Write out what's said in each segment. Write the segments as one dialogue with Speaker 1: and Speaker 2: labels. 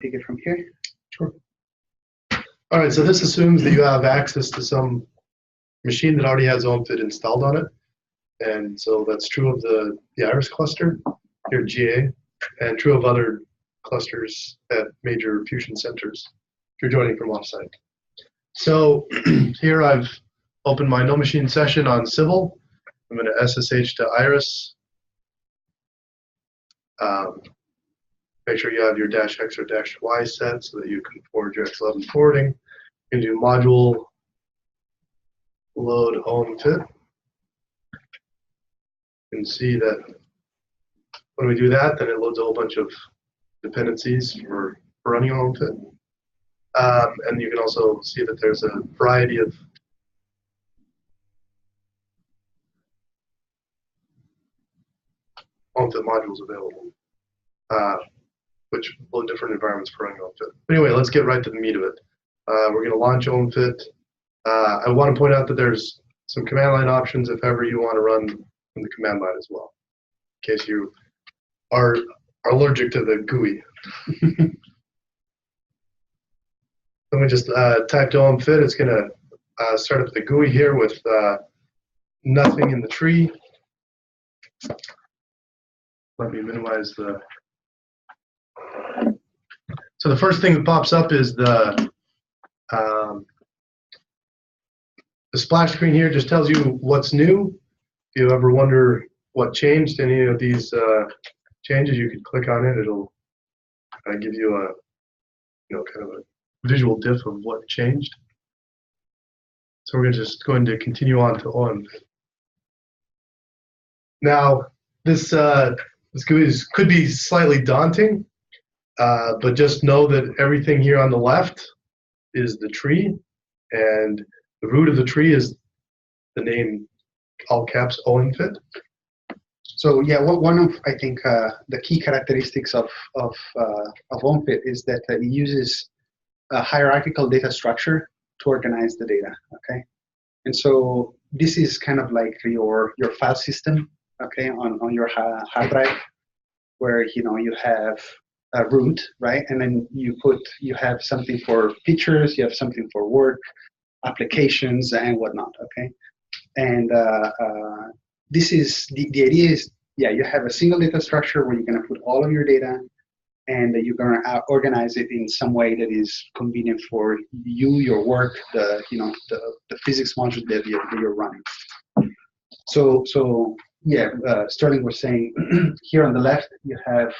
Speaker 1: take it from here.
Speaker 2: Sure. All right, so this assumes that you have access to some machine that already has OMFIT installed on it. And so that's true of the Iris cluster here at GA, and true of other clusters at major fusion centers if you're joining from offsite. So here I've opened my no machine session on Civil. I'm going to SSH to Iris. Make sure you have your -X or -Y set so that you can forward your X11 forwarding. You can do module load OMFIT. You can see that when we do that, then it loads a whole bunch of dependencies for running OMFIT. And you can also see that there's a variety of OMFIT modules available, which load different environments for running OMFIT. Anyway, let's get right to the meat of it. We're going to launch OMFIT. I want to point out that there's some command line options if ever you want to run from the command line as well, in case you are allergic to the GUI. Let me just type to OMFIT. It's going to start up the GUI here with nothing in the tree. Let me minimize the. So the first thing that pops up is the splash screen here. Just tells you what's new. If you ever wonder what changed, any of these changes, you can click on it. It'll give you a kind of a visual diff of what changed. So we're just going to continue on to OMFIT. Now this GUI could be slightly daunting, but just know that everything here on the left is the tree, and the root of the tree is the name, all caps, OMFIT.
Speaker 1: So yeah, one of I think the key characteristics of OMFIT is that it uses a hierarchical data structure to organize the data. Okay, and so this is kind of like your file system. Okay, on your hard drive, where you have a root, right, and then you have something for pictures, you have something for work, applications, and whatnot. Okay, and this is the idea is, yeah, you have a single data structure where you're going to put all of your data, and you're going to organize it in some way that is convenient for you, your work, the physics module that you're running. So yeah, Sterling was saying here on the left you have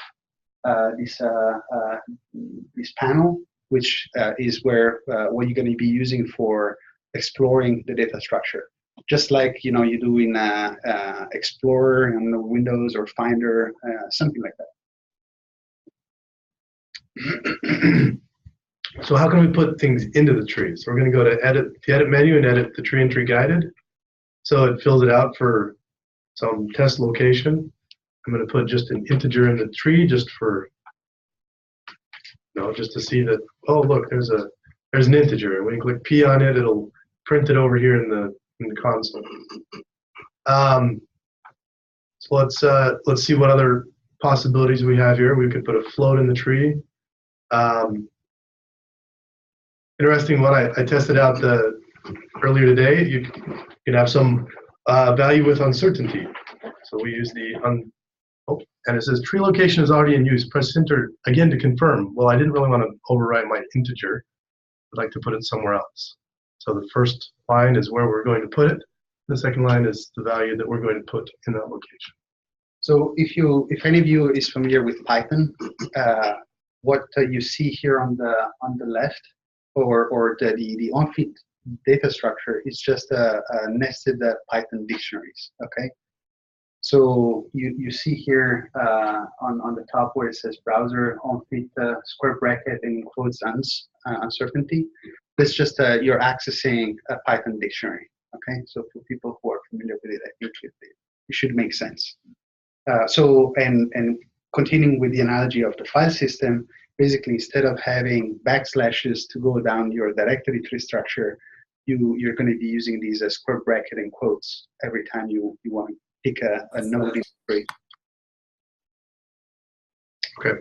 Speaker 1: this panel, which is where what you're going to be using for exploring the data structure, just like you do in Explorer on Windows or Finder, something like
Speaker 2: that. So how can we put things into the tree? So we're going to go to the edit menu and edit the tree entry guided. So it fills it out for some test location. I'm going to put just an integer in the tree just for, just to see that, oh look, there's an integer. And when you click P on it, it'll print it over here in the console. So let's see what other possibilities we have here. We could put a float in the tree. Interesting one, I tested out earlier today. You can have some value with uncertainty. So we use and it says tree location is already in use. Press enter again to confirm. Well, I didn't really want to overwrite my integer. I'd like to put it somewhere else. So the first line is where we're going to put it. The second line is the value that we're going to put in that location.
Speaker 1: So if any of you is familiar with Python, what you see here on the left, or the OMFIT data structure is just a nested Python dictionaries. Okay, so you see here on the top where it says browser OMFIT square bracket and quotes uncertainty. That's just you're accessing a Python dictionary. Okay, so for people who are familiar with it, I think it should make sense. So continuing with the analogy of the file system, basically instead of having backslashes to go down your directory tree structure, you're going to be using these square bracket and quotes every time you want to pick a node in the tree.
Speaker 2: Okay.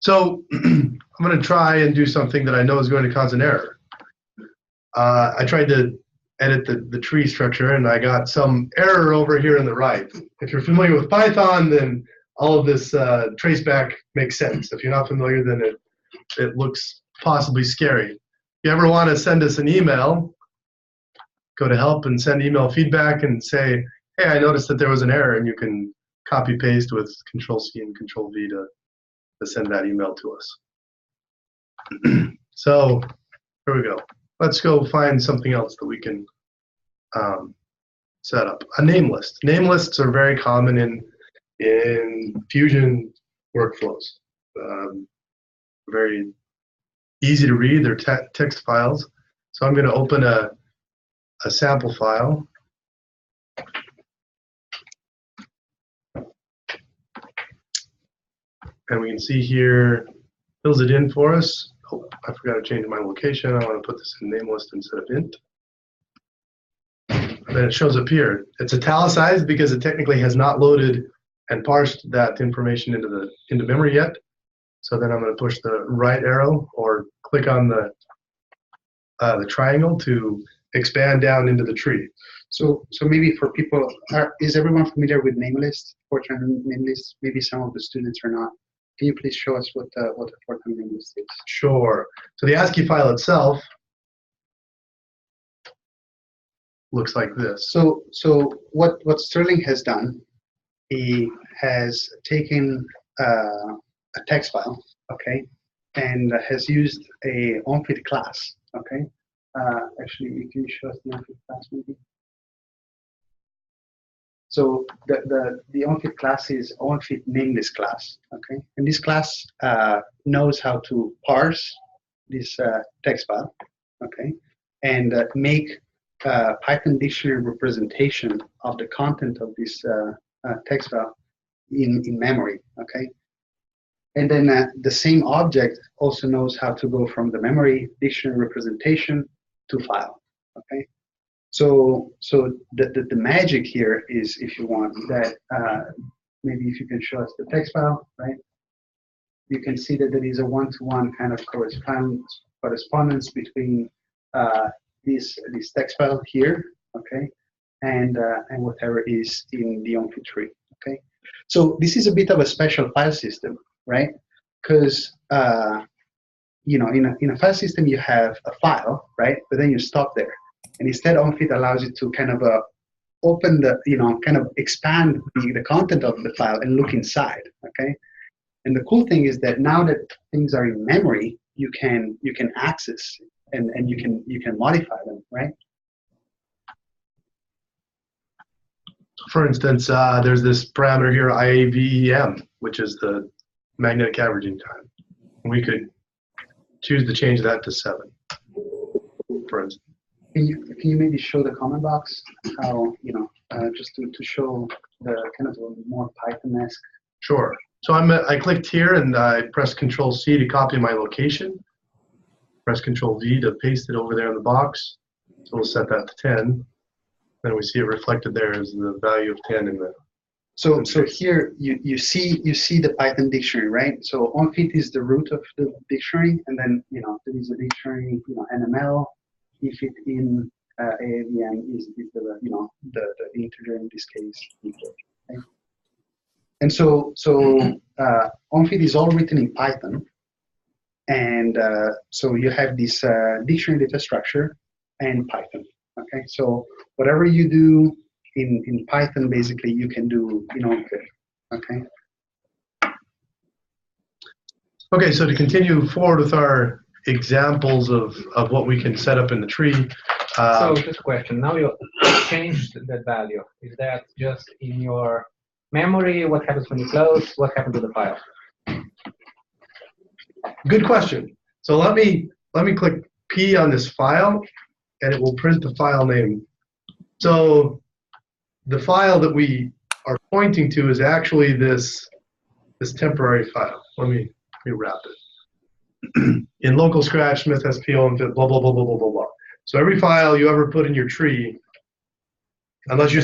Speaker 2: So I'm going to try and do something that I know is going to cause an error. I tried to edit the tree structure, and I got some error over here on the right. If you're familiar with Python, then all of this traceback makes sense. If you're not familiar, then it looks possibly scary. If you ever want to send us an email, go to help and send email feedback and say, hey, I noticed that there was an error, and you can copy paste with Control-C and Control-V to send that email to us. So here we go. Let's go find something else that we can set up. A name list. Name lists are very common in Fusion workflows. Very easy to read. They're text files. So I'm going to open a sample file. And we can see here, fills it in for us. Oh, I forgot to change my location. I want to put this in name list instead of int. And then it shows up here. It's italicized because it technically has not loaded and parsed that information into memory yet. So then I'm going to push the right arrow or click on the triangle to expand down into the tree.
Speaker 1: So maybe for people, is everyone familiar with Namelist, Fortran Namelist? Maybe some of the students are not. Can you please show us what the Fortran Namelist is?
Speaker 2: Sure. So the ASCII file itself looks like this.
Speaker 1: So what Sterling has done, he has taken a text file, okay, and has used a OMFIT class, okay. Actually, can you show us the OMFIT class maybe? So the OMFIT class is OMFIT Namelist class, okay? And this class knows how to parse this text file, okay? And make Python dictionary representation of the content of this text file in memory, okay? And then the same object also knows how to go from the memory dictionary representation to file, okay? So the magic here is, if you want, that maybe if you can show us the text file, right? You can see that there is a one-to-one kind of correspondence between this text file here, okay, and whatever is in the OMFIT tree, okay. So this is a bit of a special file system, right? Because you know, in a file system you have a file, right? But then you stop there. And instead, OMFIT allows you to kind of open the, kind of expand the content of the file and look inside, okay? And the cool thing is that now that things are in memory, you can access and you can modify them, right?
Speaker 2: For instance, there's this parameter here, IAVEM, which is the magnetic averaging time. We could choose to change that to 7, for instance.
Speaker 1: Can you maybe show the comment box how, just to show the kind of a more Python-esque?
Speaker 2: Sure. So I clicked here and I pressed Control-C to copy my location. Press Control-V to paste it over there in the box. So we'll set that to 10. Then we see it reflected there as the value of 10 in the.
Speaker 1: So here you see the Python dictionary, right? So OMFIT is the root of the dictionary, and then there is a dictionary, NML. EFIT in AAVM is the integer in this case. Okay? And so OMFIT is all written in Python, and so you have this dictionary data structure and Python. Okay, so whatever you do in Python, basically you can do in OMFIT. Okay.
Speaker 2: Okay, so to continue forward with our examples of what we can set up in the tree.
Speaker 3: So just a question. Now you changed that value. Is that just in your memory? What happens when you close? What happened to the file?
Speaker 2: Good question. So let me click P on this file, and it will print the file name. So the file that we are pointing to is actually this temporary file. Let me wrap it. In local scratch, Smith SP OMFIT, blah, blah, blah, blah, blah, blah, blah. So every file you ever put in your tree, unless you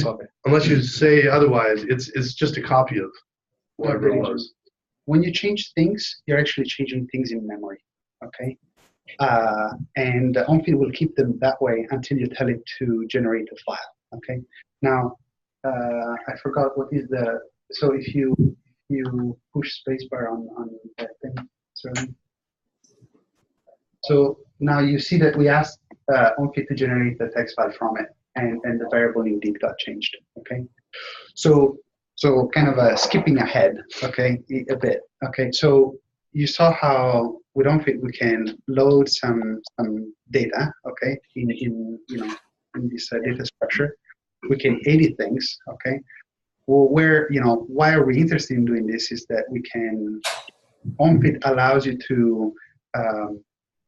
Speaker 2: say otherwise, it's just a copy of whatever it was.
Speaker 1: when you change things, you're actually changing things in memory, okay? And OMFIT will keep them that way until you tell it to generate a file, okay? Now, I forgot what is the, so if you push spacebar on that thing, sorry. So now you see that we asked OMFIT to generate the text file from it, and the variable indeed got changed, okay? So kind of skipping ahead, okay, a bit, okay? So you saw how with OMFIT we can load some data, okay, in this data structure. We can edit things, okay. Well, why are we interested in doing this is that we can, OMFIT allows you to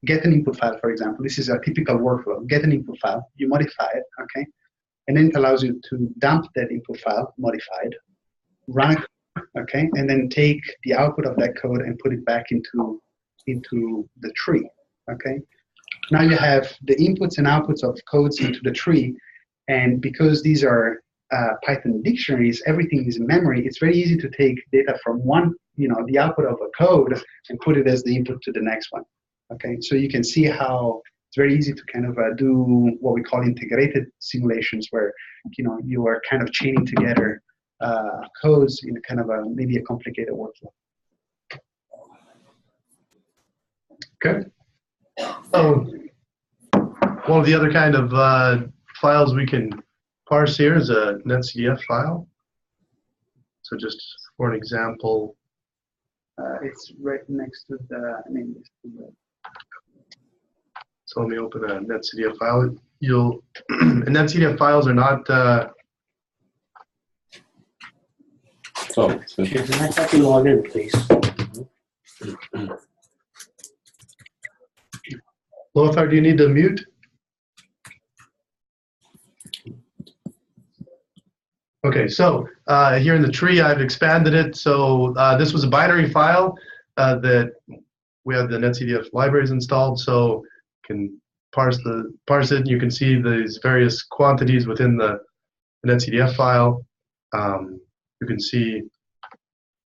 Speaker 1: get an input file, for example. This is a typical workflow. Get an input file, you modify it, okay, and then it allows you to dump that input file, modified, run it, okay, and then take the output of that code and put it back into the tree, okay. Now you have the inputs and outputs of codes into the tree, and because these are Python dictionaries, everything is in memory. It's very easy to take data from one, the output of a code and put it as the input to the next one. Okay, so you can see how it's very easy to kind of do what we call integrated simulations, where you are kind of chaining together codes in kind of maybe a complicated workflow.
Speaker 2: Okay. So one of the other kind of files we can parse here is a Netcdf file. So just for an example,
Speaker 1: it's right next to the Namelist.
Speaker 2: So let me open a Netcdf file. And Netcdf files are not.
Speaker 4: Can I have you log in, please?
Speaker 2: Lothar, do you need to mute? Okay, so here in the tree, I've expanded it. So this was a binary file that we have the Netcdf libraries installed, so can parse it. And you can see these various quantities within the Netcdf file. You can see,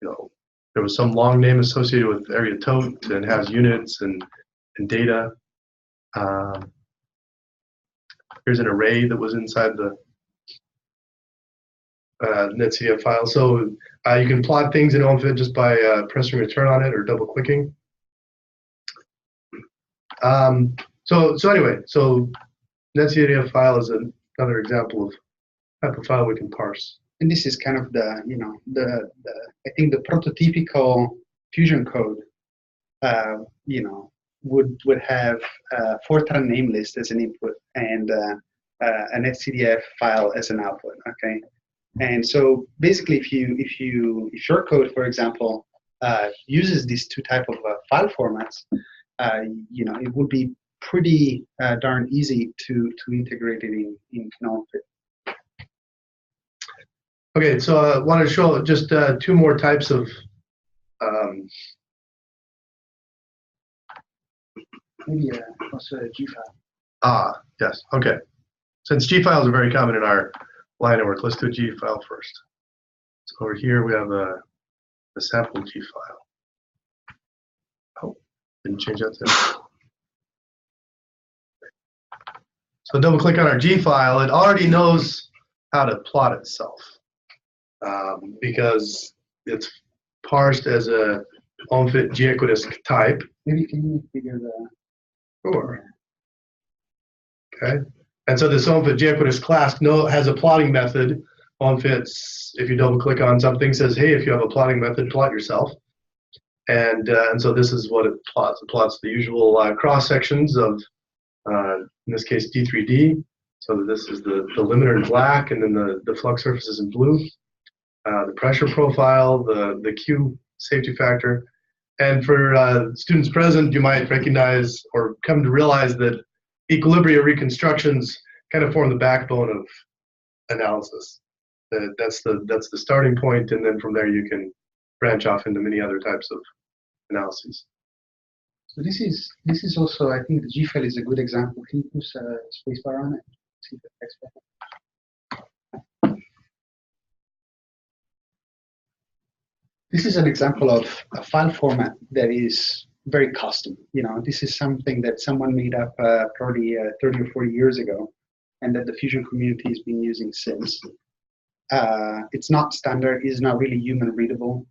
Speaker 2: there was some long name associated with area tote and has units and data. Here's an array that was inside the Netcdf file. So you can plot things in OMFIT just by pressing return on it or double clicking. So anyway, so Netcdf file is another example of type of file we can parse.
Speaker 1: And this is kind of the I think the prototypical Fusion code, would have Fortran namelist as an input and an Netcdf file as an output. Okay. And so basically, if your code, for example, uses these two type of file formats, it would be pretty darn easy to integrate it in OMFIT.
Speaker 2: Okay, so I want to show just two more types of
Speaker 1: maybe also a Gfile.
Speaker 2: Yes. Okay. Since Gfiles are very common in our line of work, let's do a Gfile first. So over here we have a sample Gfile. Oh, didn't change that to. So double click on our Gfile. It already knows how to plot itself because it's parsed as a OMFIT Geoquidisc type.
Speaker 1: Maybe can you figure the.
Speaker 2: Sure. Okay. And so this OMFIT Geoquidisc class has a plotting method. OMFIT, if you double click on something, says, hey, if you have a plotting method, plot yourself. And so this is what it plots. It plots the usual cross sections of, in this case, D3D. So this is the limiter in black, and then the flux surface is in blue. The pressure profile, the Q safety factor. And for students present, you might recognize or come to realize that equilibria reconstructions kind of form the backbone of analysis. That's the starting point, and then from there you can branch off into many other types of analyses.
Speaker 1: So this is also, I think the Gfile is a good example. Can you push a spacebar on it? See the text button. This is an example of a file format that is very custom. This is something that someone made up probably 30 or 40 years ago, and that the Fusion community has been using since. It's not standard, it's not really human readable.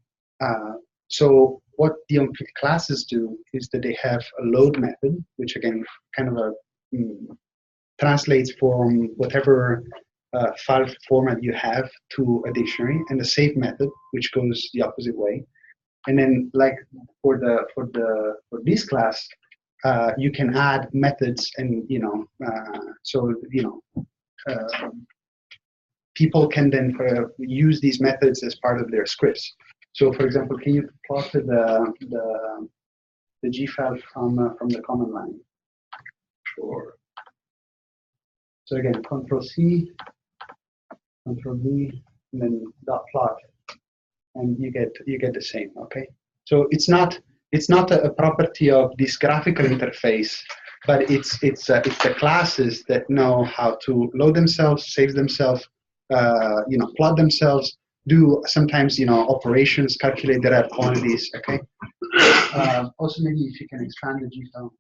Speaker 1: So what the OMFIT classes do is that they have a load method, which again kind of translates from whatever file format you have to a dictionary, and the save method, which goes the opposite way. And then, like for this class, you can add methods, and people can then use these methods as part of their scripts. So, for example, can you plot the Gfile from the command line? Sure. So again, Control-C, Control-V, and then dot plot, and you get the same. Okay. So it's not a property of this graphical interface, but it's the classes that know how to load themselves, save themselves, plot themselves, do sometimes operations, calculate their quantities. Okay. Also, maybe if you can expand the Gfile.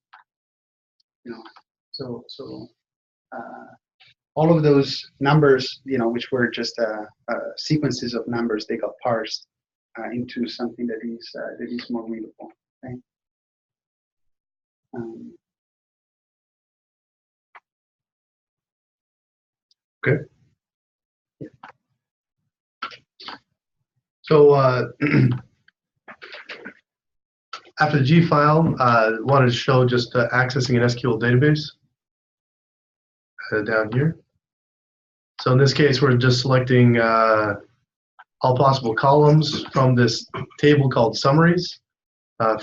Speaker 1: All of those numbers, which were just sequences of numbers, they got parsed into something that is more readable. Okay.
Speaker 2: Okay. Yeah. So after the Gfile, wanted to show just accessing an SQL database down here. So in this case, we're just selecting all possible columns from this table called summaries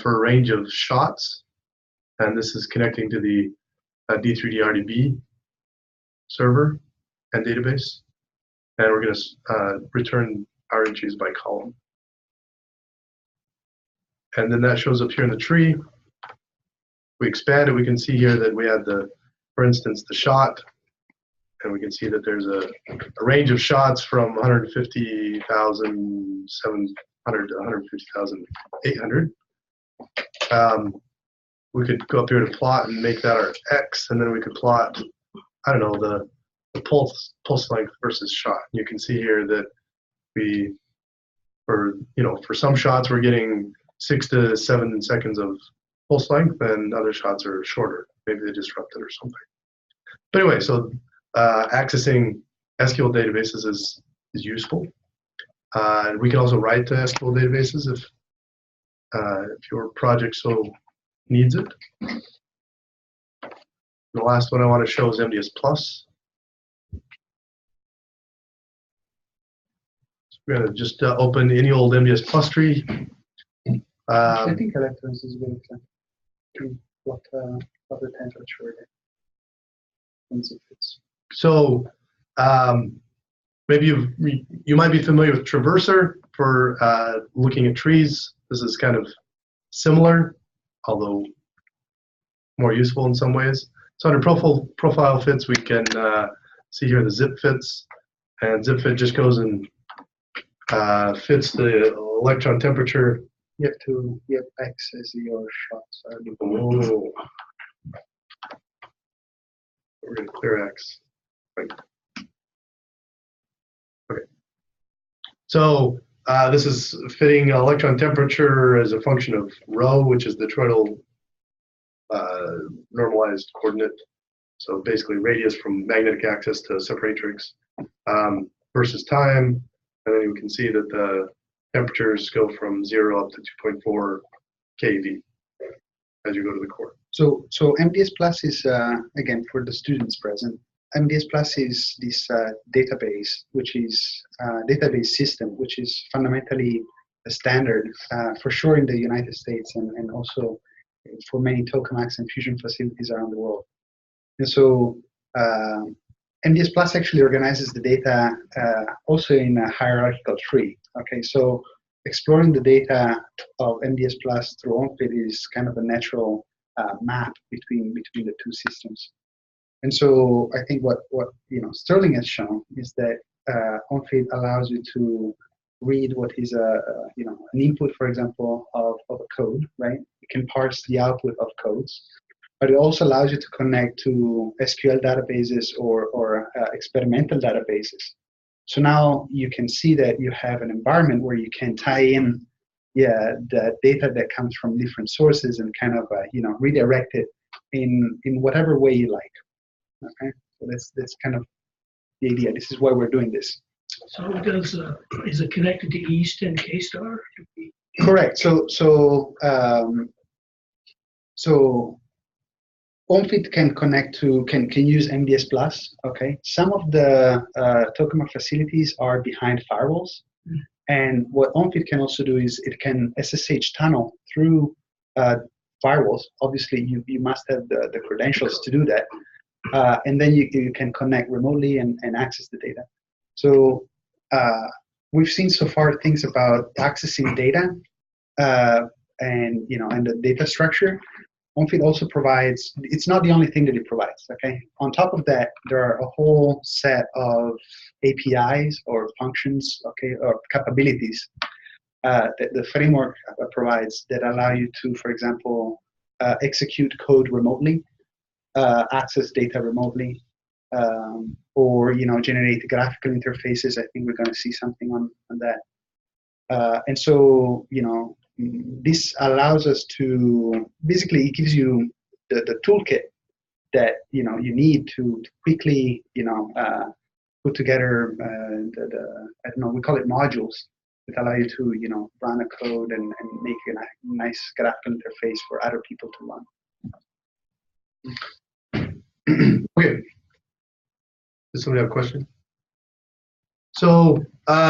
Speaker 2: for a range of shots. And this is connecting to the D3DRDB server and database. And we're going to return our entries by column. And then that shows up here in the tree. We expand it, we can see here that we have for instance, the shot. And we can see that there's a range of shots from 150,700 to 150,800. We could go up here to plot and make that our X, and then we could plot, I don't know, the pulse length versus shot. You can see here that for some shots we're getting 6 to 7 seconds of pulse length, and other shots are shorter. Maybe they disrupted or something. But anyway, so accessing SQL databases is useful. And we can also write to SQL databases if your project so needs it. The last one I want to show is MDS Plus. So we're going to just open any old MDS Plus tree.
Speaker 1: I think electrons is going to what the temperature is.
Speaker 2: So maybe you might be familiar with Traverser for looking at trees. This is kind of similar, although more useful in some ways. So under profile fits, we can see here the zip fits, and zip fit just goes and fits the electron temperature.
Speaker 1: You have X as your shots.
Speaker 2: Oh. We're going to clear X. Right. Okay. So this is fitting electron temperature as a function of rho, which is the toroidal normalized coordinate. So basically radius from magnetic axis to separatrix versus time. And then you can see that the temperatures go from 0 up to 2.4 keV as you go to the core.
Speaker 1: So MDS Plus is, again, for the students present, MDS Plus is this database, which is database system, which is fundamentally a standard for sure in the United States and also for many tokamaks and fusion facilities around the world. And so MDS Plus actually organizes the data also in a hierarchical tree. Okay, so exploring the data of MDS Plus through OMFIT is kind of a natural map between the two systems. And so I think what Sterling has shown is that OMFIT allows you to read what is an input, for example, of a code, right? It can parse the output of codes, but it also allows you to connect to SQL databases or experimental databases. So now you can see that you have an environment where you can tie in the data that comes from different sources and kind of redirect it in whatever way you like. Okay, so that's kind of the idea. This is why we're doing this.
Speaker 5: So is it connected to East and KStar?
Speaker 1: Correct. So OMFIT can connect to can use MBS Plus. Okay. Some of the tokamak facilities are behind firewalls, and what OMFIT can also do is it can SSH tunnel through firewalls. Obviously, you must have the credentials to do that, and then you can connect remotely and access the data. So we've seen so far things about accessing data and the data structure. OMFIT also provides, it's not the only thing that it provides, okay? On top of that, there are a whole set of APIs or functions, okay, or capabilities that the framework provides that allow you to, for example, execute code remotely, access data remotely, or generate graphical interfaces. I think we're going to see something on that. And so, this allows us to, basically, it gives you the toolkit that you need to quickly put together I don't know, we call it modules that allow you to run a code and make a nice graphical interface for other people to run.
Speaker 2: Okay. Does somebody have a question? So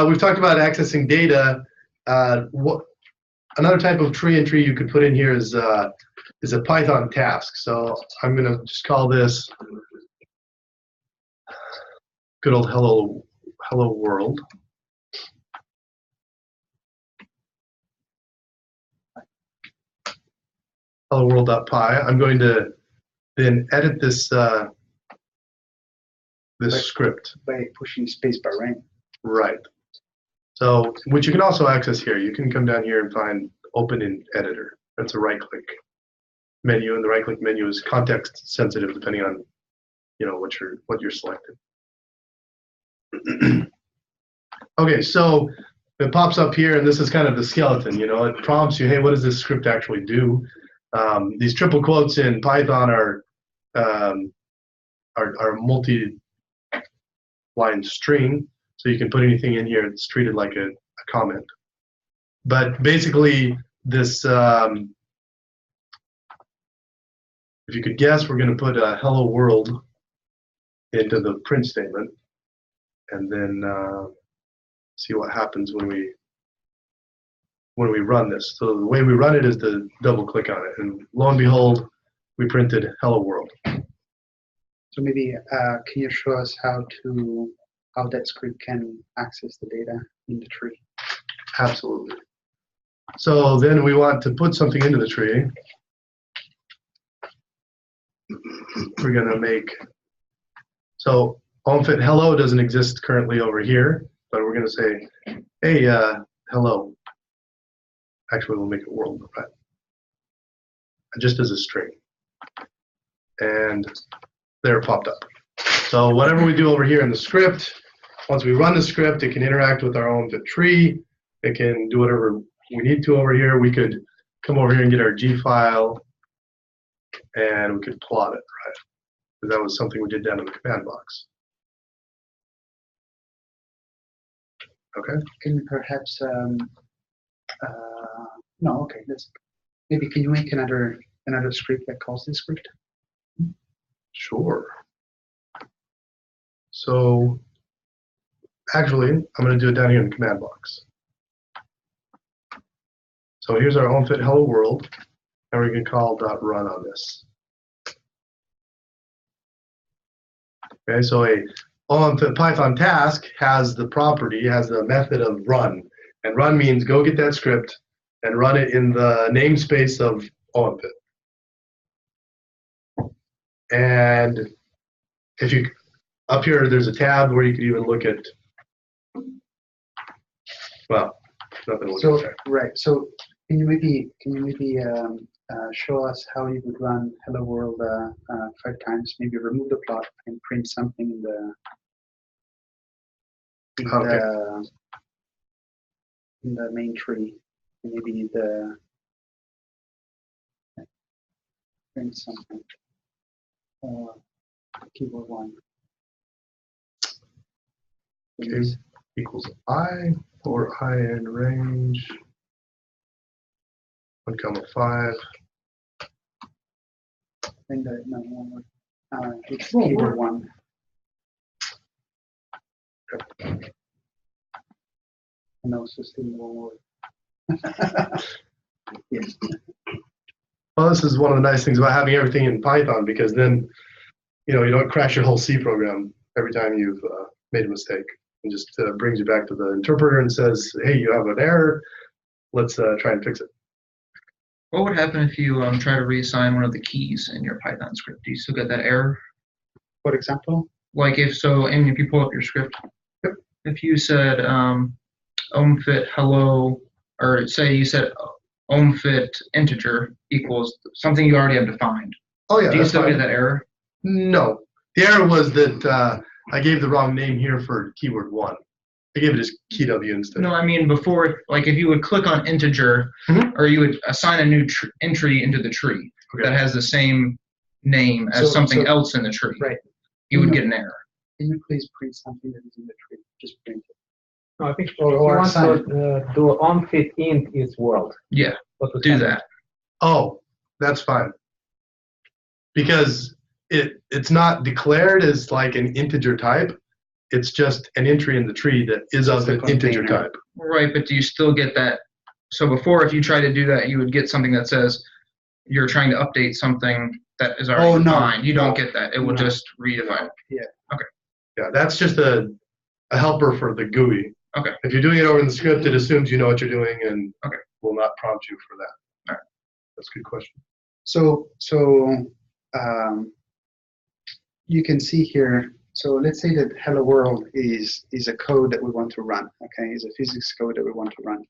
Speaker 2: we've talked about accessing data. Another type of tree entry you could put in here is a Python task. So I'm going to just call this good old hello world. Hello world.py. I'm going to then edit this script
Speaker 1: by pushing spacebar, right?
Speaker 2: Right. So, which you can also access here. You can come down here and find Open in Editor. That's a right-click menu, and the right-click menu is context-sensitive depending on, what you're selecting. Okay, so it pops up here, and this is kind of the skeleton. It prompts you, hey, what does this script actually do? These triple quotes in Python are multi-line string. So you can put anything in here. It's treated like a comment. But basically, this, if you could guess, we're going to put a hello world into the print statement, and then see what happens when we run this. So the way we run it is to double click on it, and lo and behold, we printed hello world.
Speaker 1: So maybe can you show us how that script can access the data in the tree?
Speaker 2: Absolutely. So then we want to put something into the tree. We're going to make, so OMFIT hello doesn't exist currently over here, but we're going to say, hey, hello. Actually, we'll make it world, right? Just as a string. And there it popped up. So whatever we do over here in the script, once we run the script, it can interact with our OMFIT tree. It can do whatever we need to over here. We could come over here and get our Gfile, and we could plot it, right? Because that was something we did down in the command box. Okay.
Speaker 1: Can you perhaps no? Okay. Maybe can you make another script that calls this script?
Speaker 2: Sure. So actually, I'm going to do it down here in the command box. So here's our OMFIT hello world, and we're going to call .run on this. Okay, so a OMFITpythonTask has the property, has the method of run, and run means go get that script and run it in the namespace of OMFIT. And if you up here, there's a tab where you could even look at Well, nothing will
Speaker 1: So
Speaker 2: get there.
Speaker 1: right. So can you maybe show us how you would run hello world 5 times? Maybe remove the plot and print something in the in the main tree. Maybe the print something. Keyboard 1.
Speaker 2: Okay. Equals I or I in range 1,5.
Speaker 1: And no, one more. It's keyboard 1. And also still one word. Yes.
Speaker 2: Well, this is one of the nice things about having everything in Python, because then you don't crash your whole C program every time you've made a mistake. It just brings you back to the interpreter and says, hey, you have an error. Let's try and fix it.
Speaker 6: What would happen if you try to reassign one of the keys in your Python script? Do you still get that error?
Speaker 1: For example?
Speaker 6: Like if you pull up your script, if you said OMFIT hello, or say you said OMFIT integer equals something you already have defined.
Speaker 2: Oh yeah.
Speaker 6: Do you
Speaker 2: that's
Speaker 6: still
Speaker 2: fine.
Speaker 6: get that error?
Speaker 2: No. The error was that I gave the wrong name here for keyword 1. I gave it as key W instead.
Speaker 6: No, I mean before, like if you would click on integer, or you would assign a new entry into the tree that has the same name as something else in the tree,
Speaker 1: right?
Speaker 6: You would get an error.
Speaker 1: Can you please print something that is in the tree? Just print it.
Speaker 3: No, I think if
Speaker 1: Or
Speaker 3: you want
Speaker 1: assign.
Speaker 3: to do OMFITint is world.
Speaker 6: Yeah, do that.
Speaker 2: Oh, that's fine. Because it's not declared as like an integer type. It's just an entry in the tree that is of an integer type.
Speaker 6: Right, but do you still get that? So before, if you try to do that, you would get something that says you're trying to update something that is already defined. You don't get that. It will just redefine it.
Speaker 1: Yeah.
Speaker 6: Okay.
Speaker 2: Yeah, that's just a helper for the GUI.
Speaker 6: Okay.
Speaker 2: If you're doing it over in the script, it assumes you know what you're doing and will not prompt you for that.
Speaker 6: All right.
Speaker 2: That's a good question.
Speaker 1: So you can see here. So let's say that hello world is a code that we want to run. Okay, is a physics code that we want to run.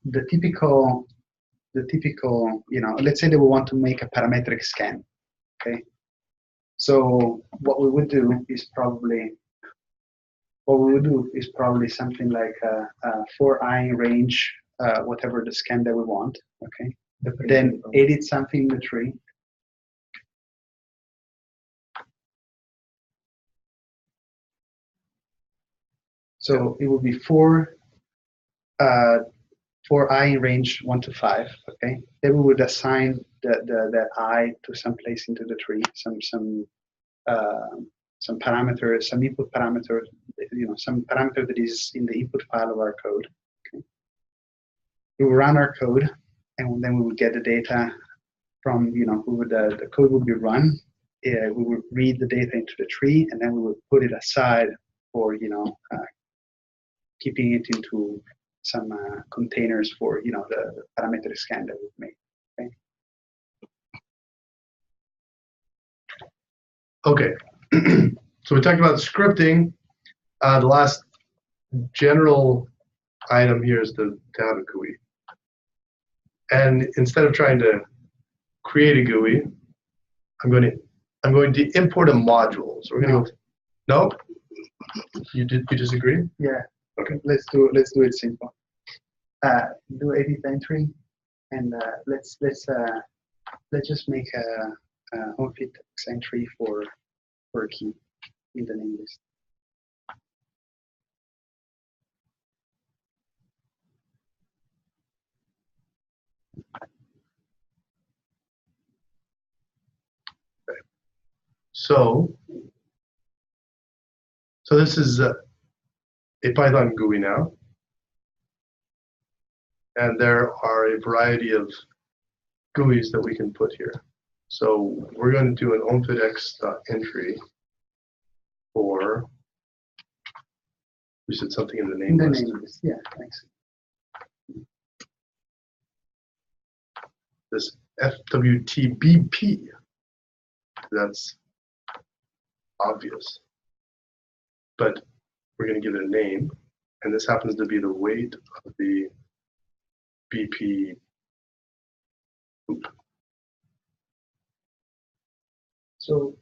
Speaker 1: The typical, let's say that we want to make a parametric scan. Okay. So what we would do is probably something like for I range whatever the scan that we want. Okay. Then edit something in the tree. So it would be for I in range 1 to 5. Okay. Then we would assign that I to some place into the tree, some parameter, some input parameter, some parameter that is in the input file of our code. Okay. We will run our code, and then we would get the data from, the code would be run. We would read the data into the tree, and then we would put it aside for, keeping it into some containers for, the parameter scan that we've made.
Speaker 2: Okay. So we talked about scripting. The last general item here is to have a GUI. And instead of trying to create a GUI, I'm going to import a module. So we're going to go. No? You disagree?
Speaker 1: Yeah.
Speaker 2: Okay.
Speaker 1: Let's do it simple. Do edit entry, and let's just make a OMFIT entry for a key in the name list.
Speaker 2: Okay. So this is a Python GUI now. And there are a variety of GUIs that we can put here. So we're going to do an OMFITx.entry for, we said something in the name list.
Speaker 1: Name list. Yeah, thanks.
Speaker 2: This FWTBP. That's obvious. But we're going to give it a name. and this happens to be the weight of the BP. Oop.
Speaker 1: So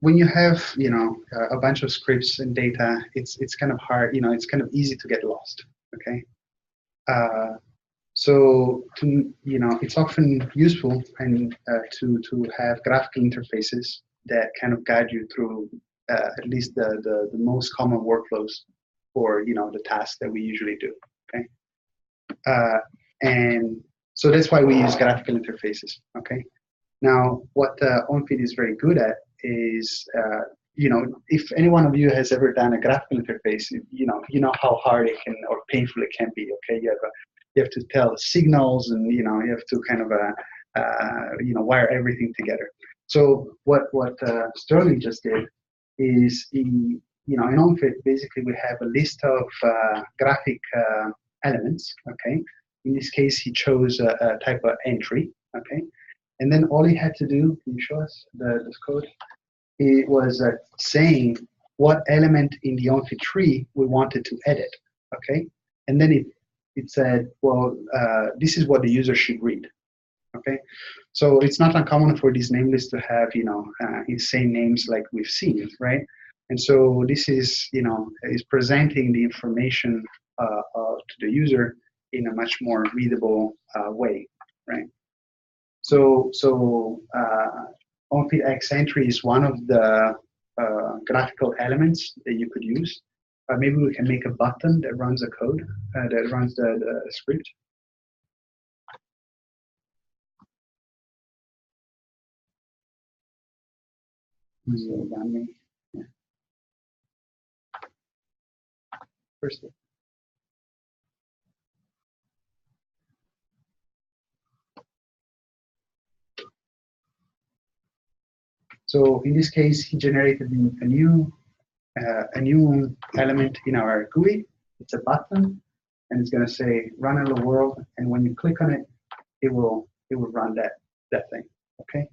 Speaker 1: when you have a bunch of scripts and data, it's kind of hard. It's kind of easy to get lost. Okay. So it's often useful and to have graphical interfaces that kind of guide you through at least the most common workflows for the tasks that we usually do. Okay. And so that's why we use graphical interfaces. Okay. Now, what OMFIT is very good at is, if any one of you has ever done a graphical interface, you know how hard it can or painful it can be. Okay, you have to tell signals, and you have to kind of wire everything together. So what Sterling just did is in OMFIT, basically we have a list of graphic elements. Okay, in this case he chose a type of entry. Okay. And then all he had to do, can you show us this code? It was saying what element in the OMFIT tree we wanted to edit, okay? And then it said, well, this is what the user should read, okay? So it's not uncommon for these name lists to have, insane names like we've seen, right? And so this is, is presenting the information to the user in a much more readable way, right? So OMFIT X entry is one of the graphical elements that you could use. Maybe we can make a button that runs a code, that runs the script. So yeah. First. So in this case, he generated a new element in our GUI. It's a button, and it's going to say "Run Hello World," and when you click on it, it will run that thing. Okay.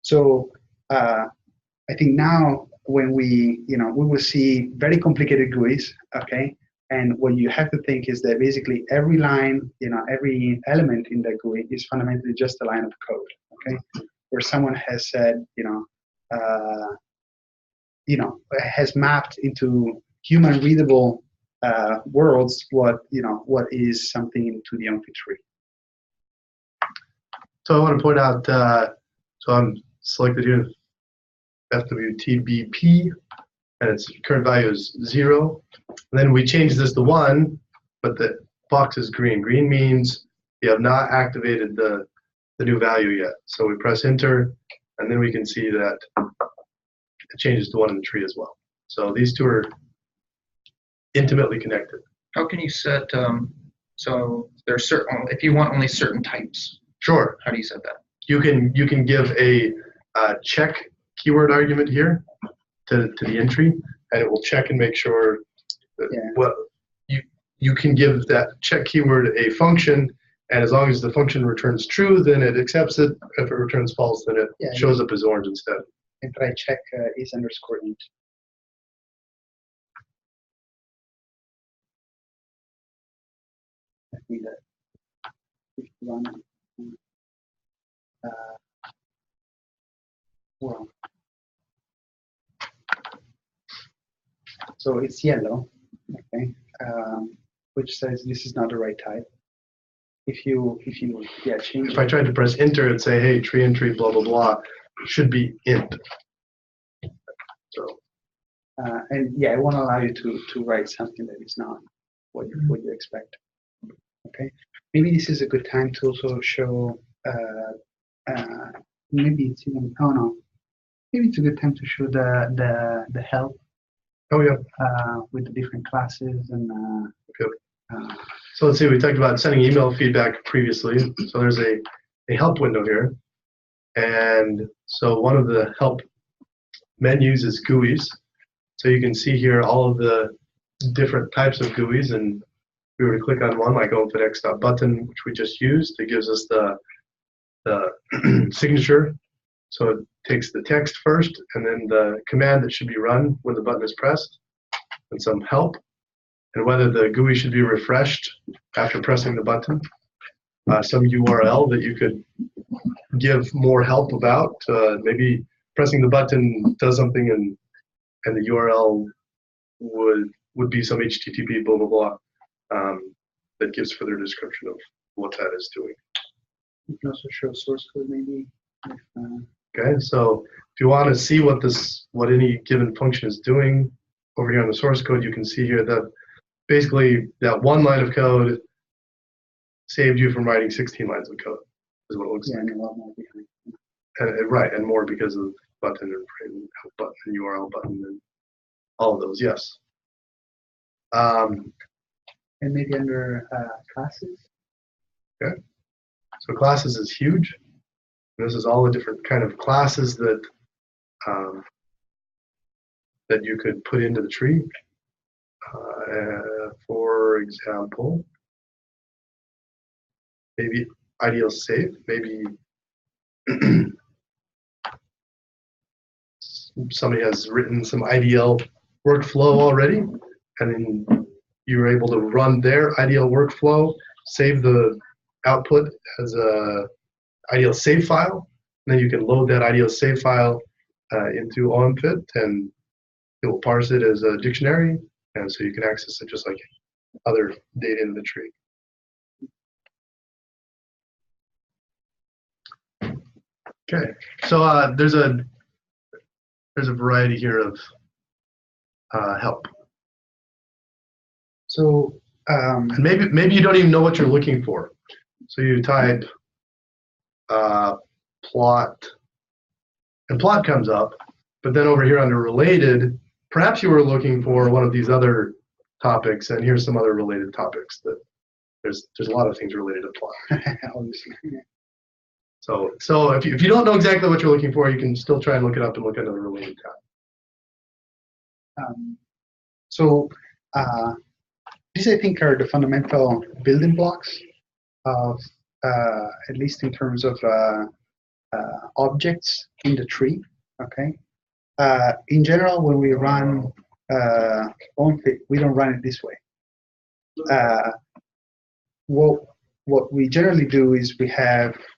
Speaker 1: So I think now when we will see very complicated GUIs. Okay. And what you have to think is that basically every line, every element in the GUI is fundamentally just a line of code. Okay. Where someone has said, has mapped into human readable worlds what is something into the OMFIT tree.
Speaker 2: So I want to point out, so I'm selected here, FWTBP, and its current value is 0. And then we change this to 1, but the box is green. Green means you have not activated the new value yet. So we press enter, and then we can see that it changes to 1 in the tree as well. So these two are intimately connected.
Speaker 6: How can you set, so there's certain, if you want only certain types?
Speaker 2: Sure.
Speaker 6: How do you set that?
Speaker 2: You can give a check keyword argument here to the entry, and it will check and make sure that what you can give that check keyword a function, and as long as the function returns true, then it accepts it. If it returns false, then it shows up as orange instead.
Speaker 1: And try check is underscore int. I think that 51. Well, so it's yellow, okay, which says this is not the right type. If you change.
Speaker 2: If I tried to press enter and say, hey, tree entry, blah blah blah, it should be int. So.
Speaker 1: And yeah, it won't allow you to write something that is not what you expect. Okay, maybe this is a good time to also show. Maybe it's even maybe it's a good time to show the help.
Speaker 2: Oh yeah.
Speaker 1: With the different classes and.
Speaker 2: Okay. So let's see. We talked about sending email feedback previously. So there's a help window here, and so one of the help menus is GUIs. So you can see here all of the different types of GUIs, and we were to click on one like OMFITx.button, which we just used, it gives us the signature. So it takes the text first, and then the command that should be run when the button is pressed, and some help, and whether the GUI should be refreshed after pressing the button. Some URL that you could give more help about. Maybe pressing the button does something, and the URL would be some HTTP blah blah blah that gives further description of what that is doing.
Speaker 1: You can also show source code maybe.
Speaker 2: Okay, so if you want to see what any given function is doing over here on the source code, you can see here that basically that one line of code saved you from writing 16 lines of code, is what it looks like.
Speaker 1: And a lot more behind.
Speaker 2: Right, and more because of button and help button and URL button and all of those, yes.
Speaker 1: And maybe under classes.
Speaker 2: Okay, so classes is huge. This is all the different kind of classes that that you could put into the tree. For example, maybe ideal safe, maybe somebody has written some IDL workflow already, and then you're able to run their IDL workflow, save the output as a IDL save file, and then you can load that IDL save file into OMFIT, and it will parse it as a dictionary, and so you can access it just like other data in the tree. Okay, so there's a variety here of help.
Speaker 1: So
Speaker 2: And maybe you don't even know what you're looking for. So you type plot, and plot comes up, but then over here under related, perhaps you were looking for one of these other topics, and here's some other related topics that there's a lot of things related to plot.
Speaker 1: obviously.
Speaker 2: So if you don't know exactly what you're looking for, you can still try and look it up and look under the related tab.
Speaker 1: These I think are the fundamental building blocks of, at least in terms of objects in the tree. Okay. In general, when we run OMFIT, we don't run it this way. What we generally do is we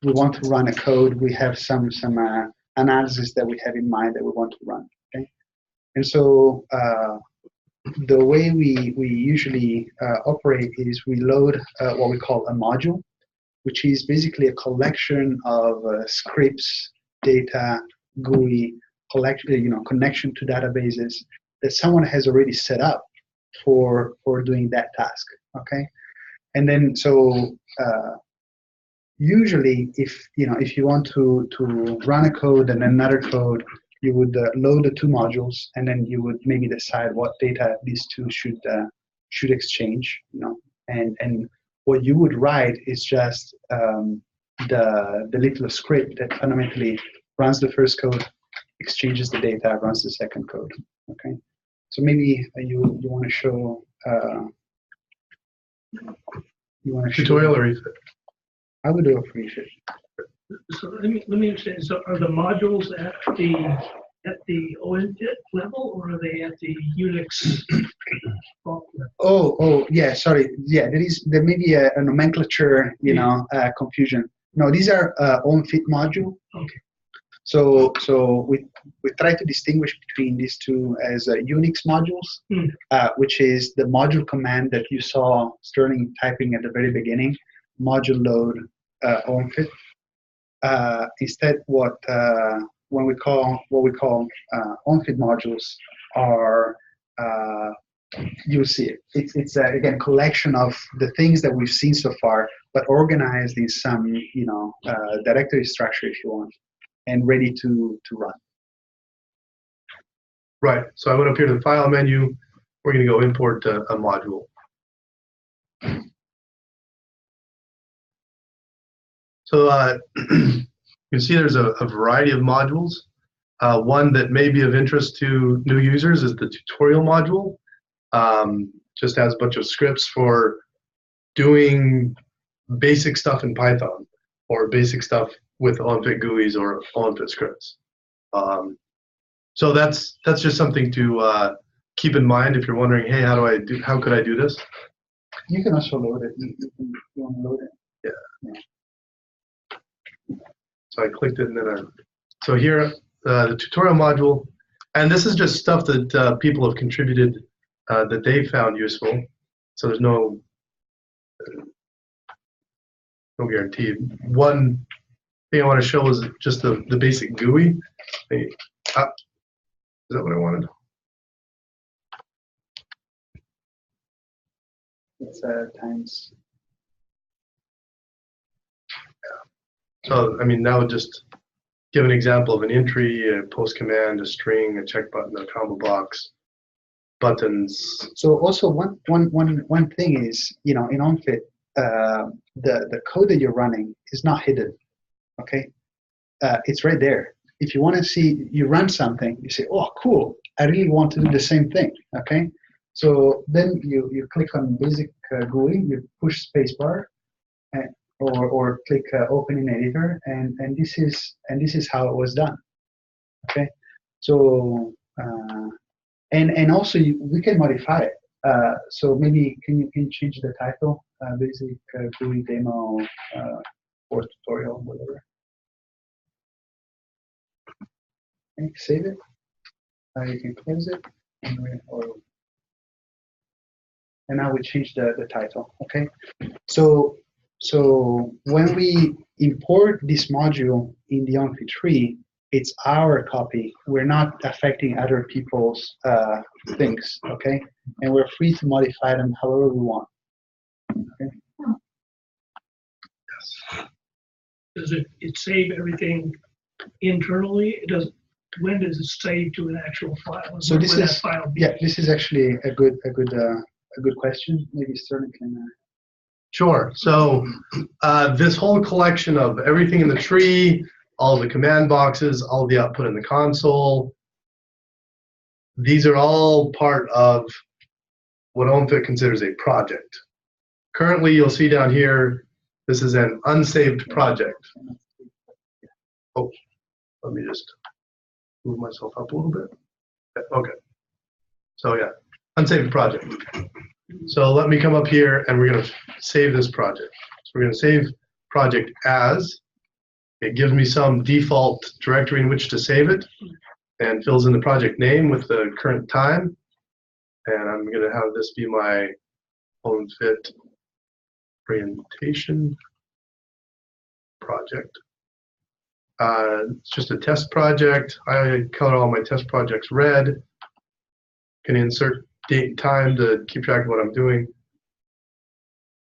Speaker 1: want to run a code. We have some analysis that we have in mind that we want to run. Okay, and so the way we usually operate is we load what we call a module, which is basically a collection of scripts, data, GUI, connection to databases that someone has already set up for doing that task. Okay. And then, so usually, if you want to run a code and another code, you would load the two modules, and then you would maybe decide what data these two should exchange. And what you would write is just the little script that fundamentally runs the first code, exchanges the data, runs the second code. Okay, so maybe you want to show. You want to
Speaker 2: Tutorial or EFIT?
Speaker 1: I would do it for EFIT.
Speaker 5: So let me understand. So are the modules at the OMFIT level, or are they at the Unix fault level?
Speaker 1: Oh, yeah. Sorry. Yeah, there may be a nomenclature, confusion. No, these are OMFIT module.
Speaker 5: Okay.
Speaker 1: So we try to distinguish between these two as Unix modules, which is the module command that you saw Sterling typing at the very beginning, module load OMFIT. Instead, what we call OMFIT modules are, you'll see it. It's again collection of the things that we've seen so far, but organized in some directory structure, if you want, and ready to run.
Speaker 2: Right. So I went up here to the file menu. We're going to go import a module. So you can see there's a variety of modules. One that may be of interest to new users is the tutorial module. Just has a bunch of scripts for doing basic stuff in Python or basic stuff with OMFIT GUIs or OMFIT scripts. So that's just something to keep in mind if you're wondering, hey, how could I do this?
Speaker 1: You can also load it. You want to load it?
Speaker 2: Yeah. So I clicked it and then so here, the tutorial module, and this is just stuff that people have contributed that they found useful. So there's no guarantee. One thing I want to show is just the basic GUI. Hey, is that what I wanted?
Speaker 1: It's times.
Speaker 2: So I mean, that would just give an example of an entry, a post command, a string, a check button, a combo box, buttons.
Speaker 1: So also one thing is, in OMFIT, the code that you're running is not hidden. Okay, it's right there. If you want to see, you run something, you say, oh, cool, I really want to do the same thing. Okay, so then you click on basic GUI, you push spacebar, or click open in editor, and this is how it was done. Okay, so and also we can modify it. So maybe can you change the title, basic GUI demo or tutorial, whatever. Okay, save it. You can close it, and now we change the title. Okay, so when we import this module in the OMFIT tree, it's our copy. We're not affecting other people's things. Okay, and we're free to modify them however we want. Okay.
Speaker 5: Does it save everything internally? It does. When does it save to an actual file?
Speaker 1: So this
Speaker 5: Where
Speaker 1: is
Speaker 5: that file be?
Speaker 1: yeah. This is actually a good question. Maybe Sterling can.
Speaker 2: Sure. So this whole collection of everything in the tree, all the command boxes, all the output in the console, these are all part of what OMFIT considers a project. Currently, you'll see down here, this is an unsaved project. Oh, let me just move myself up a little bit. Okay. So yeah, unsaved project. So let me come up here and we're going to save this project. So we're going to save project as. It gives me some default directory in which to save it and fills in the project name with the current time. And I'm going to have this be my OMFIT orientation project. It's just a test project. I color all my test projects red. Can insert date and time to keep track of what I'm doing.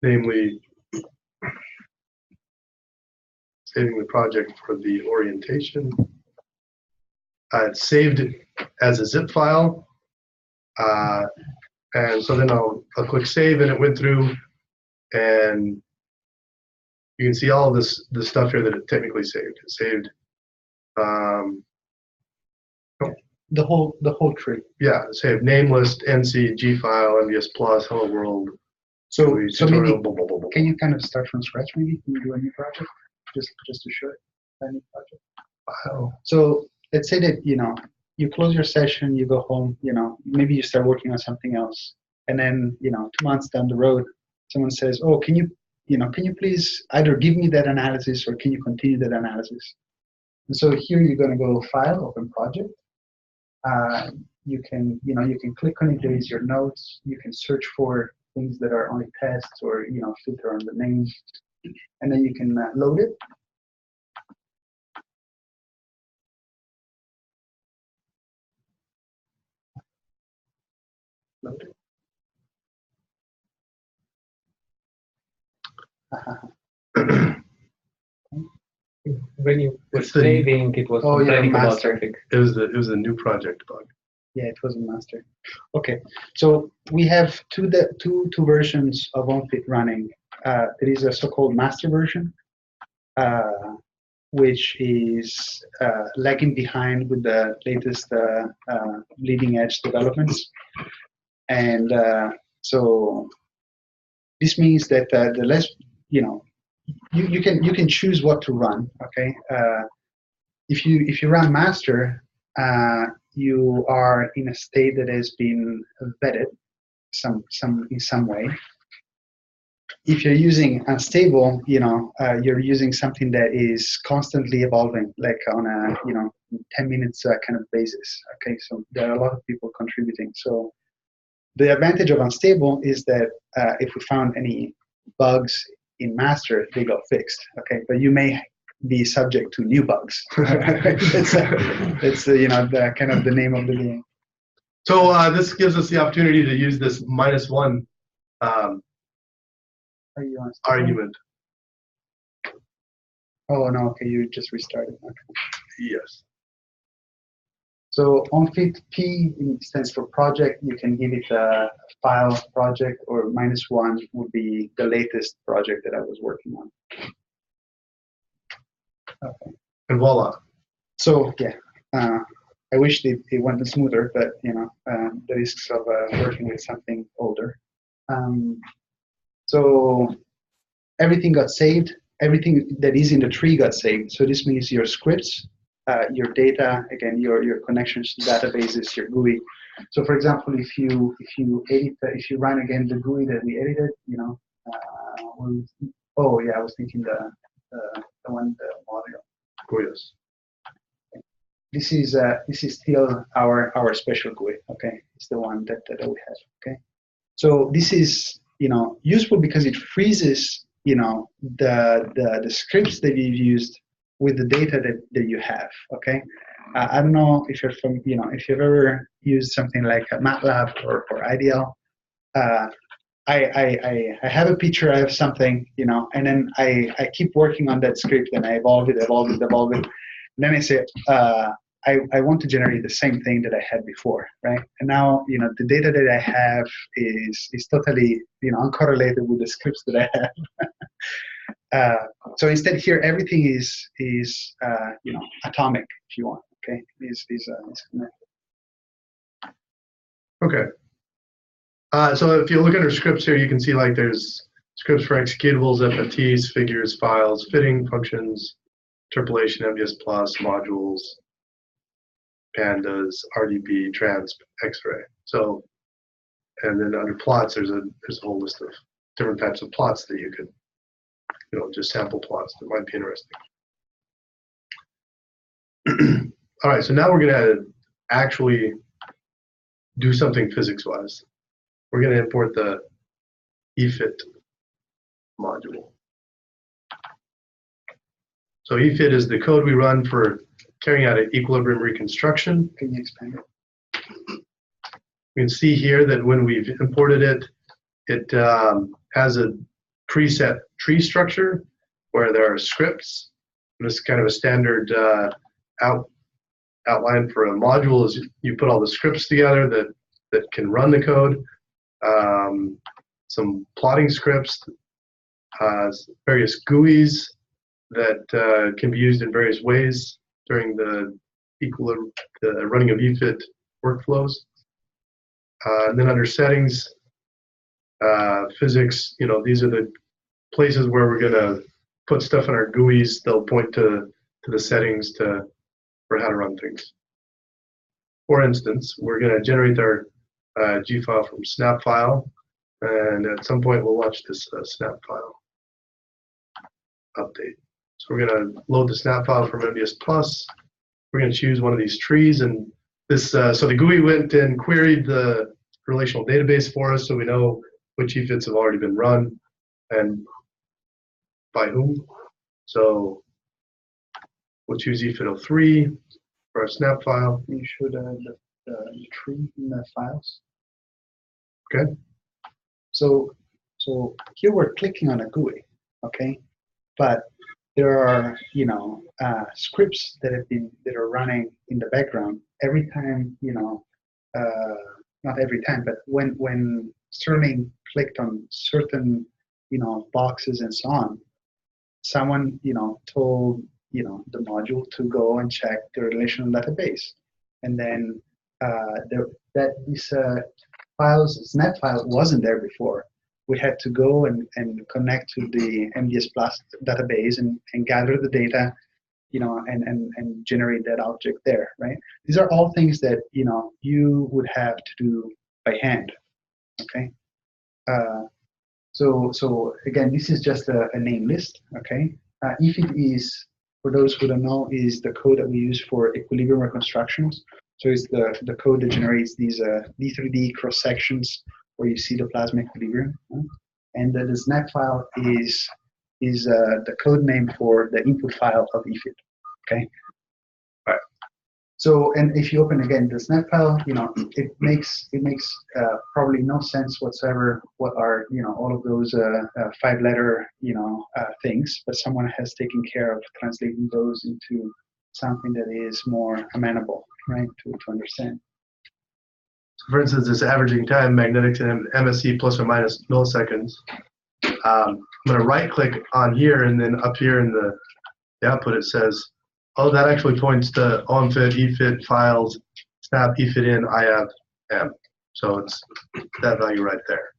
Speaker 2: Namely, saving the project for the orientation. It's saved as a zip file. And so then I'll click save and it went through and you can see all of this stuff here that it technically saved. It saved
Speaker 1: The whole tree.
Speaker 2: yeah, it saved Namelist, NC, Gfile, MVS Plus, Hello World.
Speaker 1: So
Speaker 2: tutorial,
Speaker 1: maybe
Speaker 2: blah, blah, blah, blah.
Speaker 1: can you kind of start from scratch? Maybe can you do a new project just to show it? A new project.
Speaker 2: Wow.
Speaker 1: So let's say that you close your session, you go home. Maybe you start working on something else, and then 2 months down the road, someone says, "Oh, can you please either give me that analysis or can you continue that analysis?" And so here you're going to go File, Open Project. You can click on it. There is your notes. You can search for things that are only tests or filter on the name, and then you can load it. Load it.
Speaker 3: When you were
Speaker 2: It's the-
Speaker 3: saving, it was
Speaker 1: Oh, yeah,
Speaker 3: complaining about
Speaker 1: master.
Speaker 3: traffic.
Speaker 2: It was a new project bug.
Speaker 1: Yeah, it was a master. Okay, so we have two versions of OMFIT running. There is a so-called master version, which is lagging behind with the latest leading edge developments. And so this means that the less, you can choose what to run. Okay, if you run master, you are in a state that has been vetted in some way. If you're using unstable, you're using something that is constantly evolving, like on a 10 minutes kind of basis. Okay, so there are a lot of people contributing. So the advantage of unstable is that if we found any bugs in master, they got fixed. Okay, but you may be subject to new bugs. It's the kind of the name of the game.
Speaker 2: So this gives us the opportunity to use this -1 argument.
Speaker 1: Oh no, okay, you just restarted. Okay.
Speaker 2: Yes.
Speaker 1: So OMFITp stands for project. You can give it a file project, or -1 would be the latest project that I was working on. Okay.
Speaker 2: And voila. So
Speaker 1: yeah, I wish it went smoother, but the risks of working with something older. So everything got saved. Everything that is in the tree got saved. So this means your scripts, your data, again, your connections to databases, your GUI. So for example, if you run again the GUI that we edited, oh yeah, I was thinking the module.
Speaker 2: Oh yes.
Speaker 1: This is still our special GUI. Okay, it's the one that we have. Okay, so this is useful because it freezes the scripts that you've used with the data that you have. Okay, I don't know if you're from if you've ever used something like MATLAB or IDL. I have a picture, I have something, and then I keep working on that script and I evolve it. And then I say, I want to generate the same thing that I had before, right? And now, the data that I have is totally, uncorrelated with the scripts that I have. So instead here, everything is atomic, if you want, okay? Is connected.
Speaker 2: Okay. So if you look under scripts here, you can see like there's scripts for executables, FFTs, figures, files, fitting, functions, interpolation, MVS+, modules, pandas, RDB, transp, X-ray. So, and then under plots, there's a whole list of different types of plots that you could, just sample plots that might be interesting. All right, so now we're going to actually do something physics-wise. We're going to import the EFIT module. So EFIT is the code we run for carrying out an equilibrium reconstruction.
Speaker 1: Can you expand it?
Speaker 2: You can see here that when we've imported it, it has a preset tree structure where there are scripts. And this is kind of a standard outline for a module is you put all the scripts together that can run the code. Some plotting scripts, various GUIs that can be used in various ways during the running of EFIT workflows. And then under settings, physics, these are the places where we're going to put stuff in our GUIs. They'll point to the settings for how to run things. For instance, we're going to generate our Gfile from snap file, and at some point we'll watch this snap file update. So we're going to load the snap file from MVS+. We're going to choose one of these trees, and this so the GUI went and queried the relational database for us, so we know which EFITs have already been run and by whom. So we'll choose EFIT 03 for our snap file.
Speaker 1: Can you show the tree in the files?
Speaker 2: Okay.
Speaker 1: So here we're clicking on a GUI, okay, but there are scripts that are running in the background every time not every time, but when Sterling clicked on certain boxes and so on, someone told the module to go and check the relational database, and then this snap file wasn't there before. we had to go and connect to the MDS Plus database and gather the data, and generate that object there, right? These are all things that, you would have to do by hand, okay? So again, this is just a name list, okay? EFIT is, for those who don't know, is the code that we use for equilibrium reconstructions. So it's the code that generates these D3D cross sections where you see the plasma equilibrium. And the snap file is the code name for the input file of EFIT. Okay. All right. So, and if you open again the snap file, it makes probably no sense whatsoever what are all of those 5-letter things, but someone has taken care of translating those into something that is more amenable, right, to understand.
Speaker 2: So for instance, this averaging time magnetics and MSE plus or minus milliseconds. I'm going to right click on here, and then up here in the output it says, oh, that actually points to OMFIT, EFIT files, snap, EFIT in, IAV, M. So it's that value right there.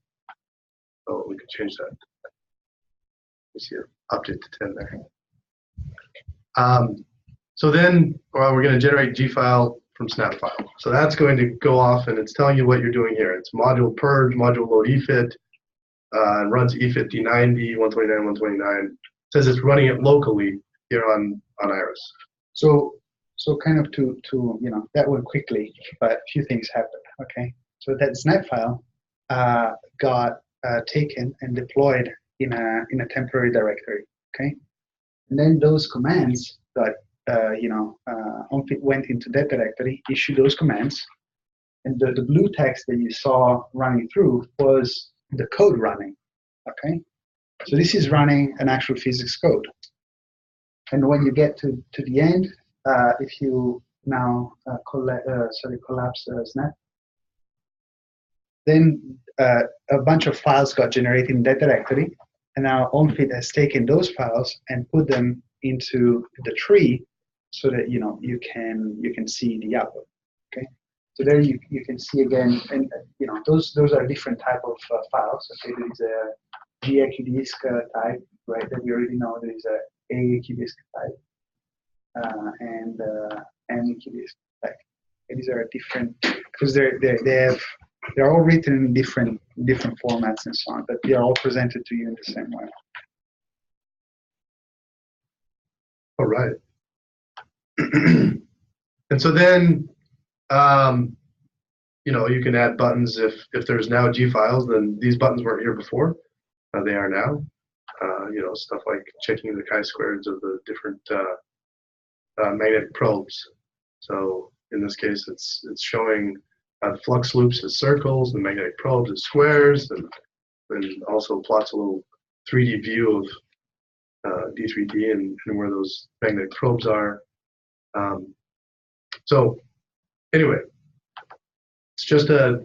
Speaker 2: So we can change that. You see it update to 10 there. So then we're going to generate Gfile from snap file. So that's going to go off, and it's telling you what you're doing here. It's module purge, module load EFIT, and runs EFIT D90, 129, 129. It says it's running it locally here on Iris.
Speaker 1: So kind of to that went quickly, but a few things happened. Okay, so that snap file got taken and deployed in a temporary directory. Okay, and then those commands got OMFIT went into that directory, issued those commands, and the blue text that you saw running through was the code running. Okay, so this is running an actual physics code. And when you get to the end, if you now collapse snap, then a bunch of files got generated in that directory, and now OMFIT has taken those files and put them into the tree so that you can see the output. Okay, so there you can see again, and those are different type of files. Okay, there is a GAQDisk type, right? That we already know. There is a AQDisk type and MEQDisk type. And these are different because they're all written in different formats and so on, but they are all presented to you in the same way.
Speaker 2: All right. And so then, you can add buttons if there's now Gfiles, then these buttons weren't here before. They are now. Stuff like checking the chi-squareds of the different magnetic probes. So in this case, it's showing flux loops as circles, the magnetic probes as squares, and also plots a little 3D view of D3D and where those magnetic probes are. So anyway, it's just a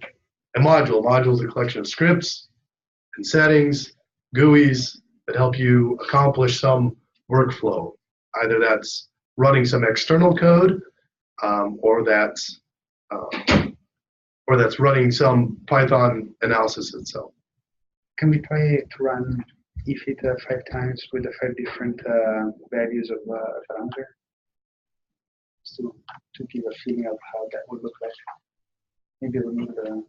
Speaker 2: module. A module is a collection of scripts and settings, GUIs that help you accomplish some workflow. Either that's running some external code, or that's running some Python analysis itself.
Speaker 1: Can we try to run EFIT 5 times with the 5 different values of a parameter? Just to give a feeling of how that would look like. Maybe we'll need the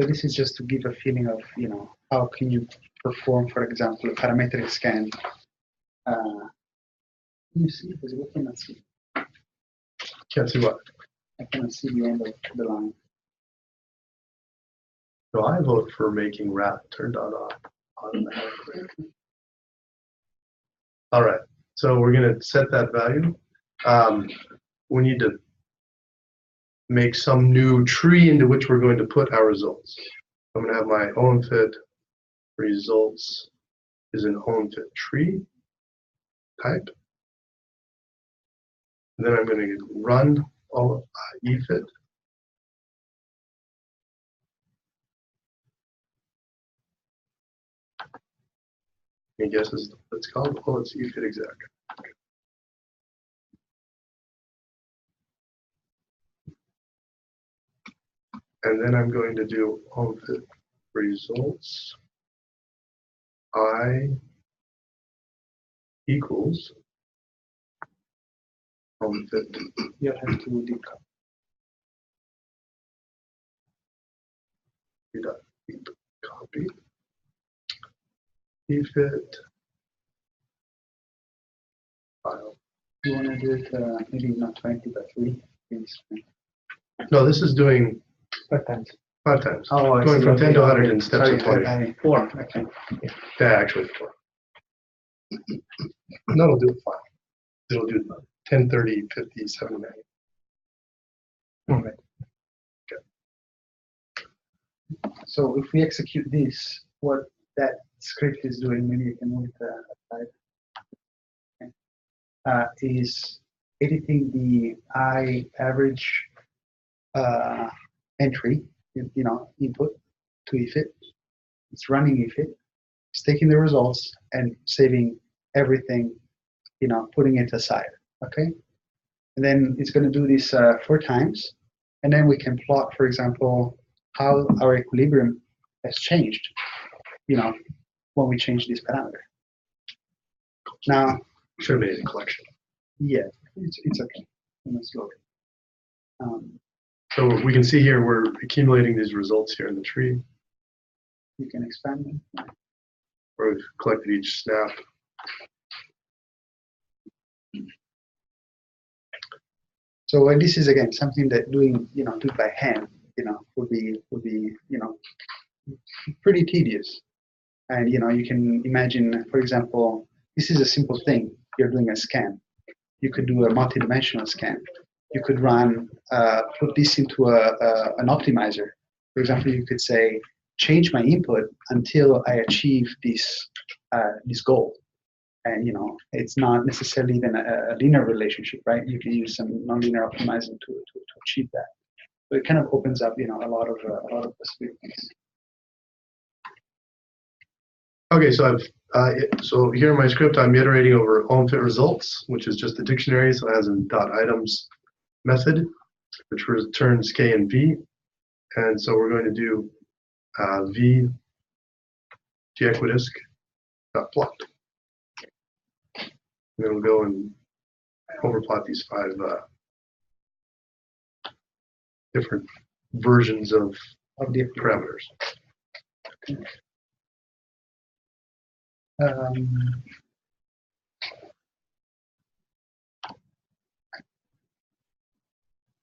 Speaker 1: So this is just to give a feeling of, how can you perform, for example, a parametric scan. Can you see? Because we cannot see.
Speaker 2: Can't see what?
Speaker 1: I cannot see the end of the line.
Speaker 2: So I vote for making wrap turned on automatically. All right, so we're going to set that value. We need to make some new tree into which we're going to put our results. I'm going to have my OMFIT results is an OMFIT tree type. And then I'm going to run EFIT. Any guesses what it's called? Oh, it's EFIT exec. And then I'm going to do OMFIT results I equals OMFIT.
Speaker 1: You have to deep
Speaker 2: Copy. EFIT file.
Speaker 1: You want to do it maybe not 20 but 3?
Speaker 2: No, this is doing
Speaker 3: 5 times.
Speaker 2: 5 times.
Speaker 1: Oh, I
Speaker 2: Going
Speaker 1: see.
Speaker 2: from
Speaker 1: Okay,
Speaker 2: 10 to 100
Speaker 1: okay.
Speaker 2: in steps of 20.
Speaker 1: 4. Okay.
Speaker 2: Yeah, actually 4. No, it'll do 5. It'll do 10, 30, 50, 70, 90.
Speaker 1: Okay. So if we execute this, what that script is doing, maybe you can move it aside, is editing the I average entry, input to EFIT. It's running EFIT. It's taking the results and saving everything, putting it aside. Okay. And then it's going to do this 4 times, and then we can plot, for example, how our equilibrium has changed, when we change this parameter. Now,
Speaker 2: Should have made a collection.
Speaker 1: yeah, it's okay. Slow.
Speaker 2: So we can see here we're accumulating these results here in the tree,
Speaker 1: You can expand them.
Speaker 2: where we've collected each snap.
Speaker 1: So this is again something that do it by hand, would be pretty tedious. And you can imagine, for example, this is a simple thing. You're doing a scan. You could do a multi-dimensional scan. You could run, put this into an optimizer. For example, you could say, change my input until I achieve this goal. And it's not necessarily even a linear relationship, right? You can use some nonlinear optimizing to achieve that. So it kind of opens up, a lot of possibilities.
Speaker 2: Okay, so so here in my script, I'm iterating over OMFIT results, which is just a dictionary, so it has a .items method, which returns k and v. And so we're going to do v gequidisc.plot. And then we'll go and overplot these 5 different versions of
Speaker 1: the
Speaker 2: parameters.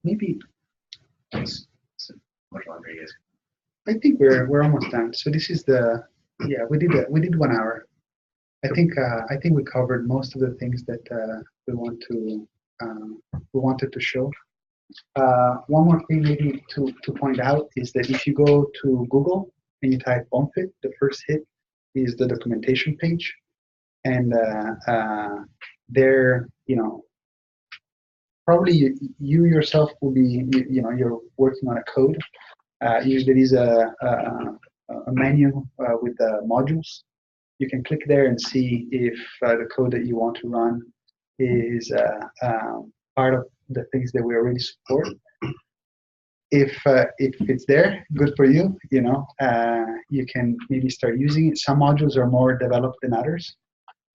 Speaker 1: Maybe I think we're almost done. So this is we did 1 hour. I think we covered most of the things that we wanted to show. One more thing maybe to point out is that if you go to Google and you type OMFIT, the first hit is the documentation page, and there, probably you yourself will be, you're working on a code. There is a menu with the modules. You can click there and see if the code that you want to run is part of the things that we already support. If it's there, good for you. You can maybe start using it. Some modules are more developed than others,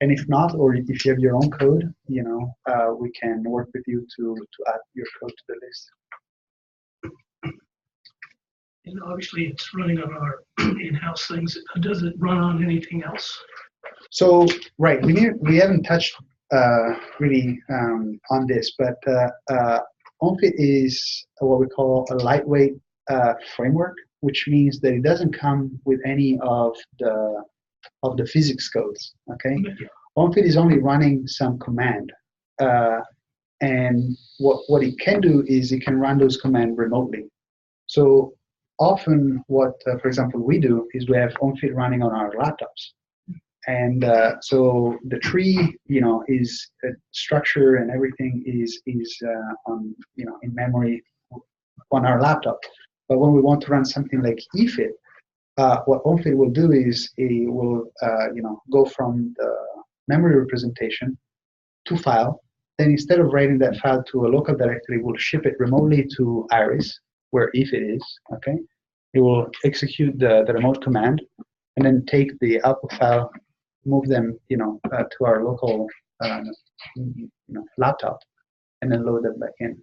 Speaker 1: and if not, or if you have your own code, we can work with you to add your code to the list.
Speaker 5: And obviously, it's running on our in-house things. Does it run on anything else?
Speaker 1: So right, we haven't touched really on this, but OMFIT is what we call a lightweight framework, which means that it doesn't come with any of the physics codes. Okay, OMFIT is only running some command, and what it can do is it can run those commands remotely. So often, what for example we do is we have OMFIT running on our laptops, And so the tree, is structure and everything is on, in memory on our laptop. But when we want to run something like EFIT, what OMFIT will do is it will, go from the memory representation to file. Then instead of writing that file to a local directory, we'll ship it remotely to Iris, where EFIT is. Okay, it will execute the remote command, and then take the output file, move them, to our local, laptop, and then load them back in.